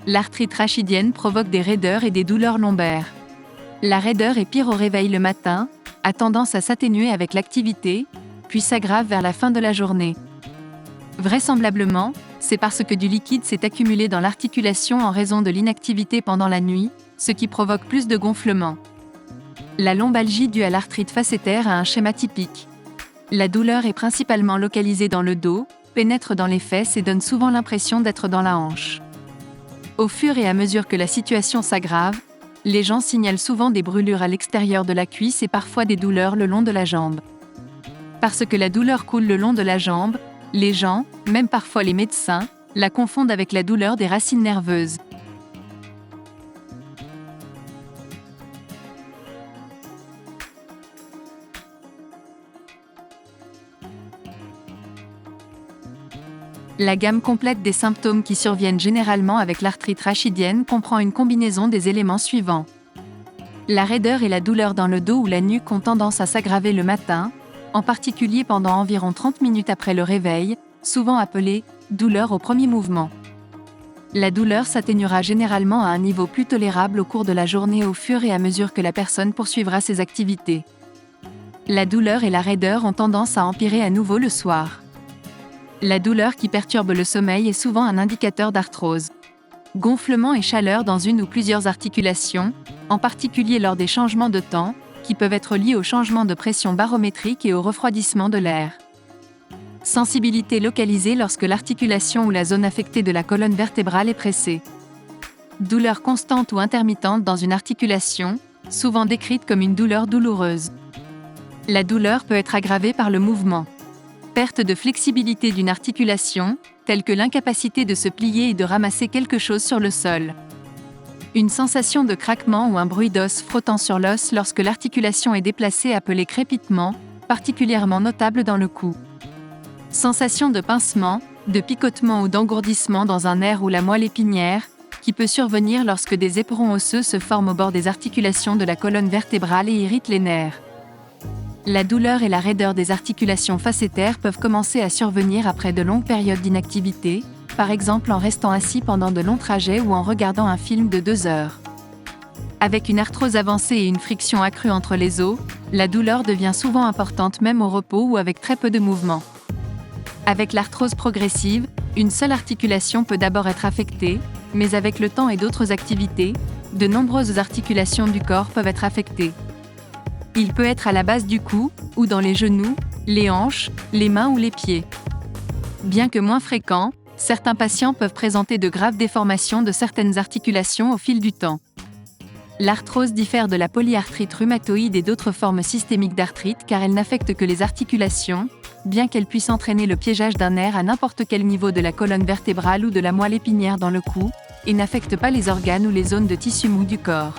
L'arthrite rachidienne provoque des raideurs et des douleurs lombaires. La raideur est pire au réveil le matin, a tendance à s'atténuer avec l'activité, puis s'aggrave vers la fin de la journée. Vraisemblablement, c'est parce que du liquide s'est accumulé dans l'articulation en raison de l'inactivité pendant la nuit, ce qui provoque plus de gonflement. La lombalgie due à l'arthrite facétaire a un schéma typique. La douleur est principalement localisée dans le dos, pénètre dans les fesses et donne souvent l'impression d'être dans la hanche. Au fur et à mesure que la situation s'aggrave, les gens signalent souvent des brûlures à l'extérieur de la cuisse et parfois des douleurs le long de la jambe. Parce que la douleur coule le long de la jambe, les gens, même parfois les médecins, la confondent avec la douleur des racines nerveuses. La gamme complète des symptômes qui surviennent généralement avec l'arthrite rachidienne comprend une combinaison des éléments suivants. La raideur et la douleur dans le dos ou la nuque ont tendance à s'aggraver le matin, en particulier pendant environ 30 minutes après le réveil, souvent appelée « douleur au premier mouvement ». La douleur s'atténuera généralement à un niveau plus tolérable au cours de la journée au fur et à mesure que la personne poursuivra ses activités. La douleur et la raideur ont tendance à empirer à nouveau le soir. La douleur qui perturbe le sommeil est souvent un indicateur d'arthrose. Gonflement et chaleur dans une ou plusieurs articulations, en particulier lors des changements de temps, qui peuvent être liés au changement de pression barométrique et au refroidissement de l'air. Sensibilité localisée lorsque l'articulation ou la zone affectée de la colonne vertébrale est pressée. Douleur constante ou intermittente dans une articulation, souvent décrite comme une douleur douloureuse. La douleur peut être aggravée par le mouvement. Perte de flexibilité d'une articulation, telle que l'incapacité de se plier et de ramasser quelque chose sur le sol. Une sensation de craquement ou un bruit d'os frottant sur l'os lorsque l'articulation est déplacée appelé crépitement, particulièrement notable dans le cou. Sensation de pincement, de picotement ou d'engourdissement dans un nerf ou la moelle épinière, qui peut survenir lorsque des éperons osseux se forment au bord des articulations de la colonne vertébrale et irritent les nerfs. La douleur et la raideur des articulations facétaires peuvent commencer à survenir après de longues périodes d'inactivité, par exemple en restant assis pendant de longs trajets ou en regardant un film de 2 heures. Avec une arthrose avancée et une friction accrue entre les os, la douleur devient souvent importante même au repos ou avec très peu de mouvement. Avec l'arthrose progressive, une seule articulation peut d'abord être affectée, mais avec le temps et d'autres activités, de nombreuses articulations du corps peuvent être affectées. Il peut être à la base du cou, ou dans les genoux, les hanches, les mains ou les pieds. Bien que moins fréquents, certains patients peuvent présenter de graves déformations de certaines articulations au fil du temps. L'arthrose diffère de la polyarthrite rhumatoïde et d'autres formes systémiques d'arthrite car elle n'affecte que les articulations, bien qu'elle puisse entraîner le piégeage d'un nerf à n'importe quel niveau de la colonne vertébrale ou de la moelle épinière dans le cou, et n'affecte pas les organes ou les zones de tissu mou du corps.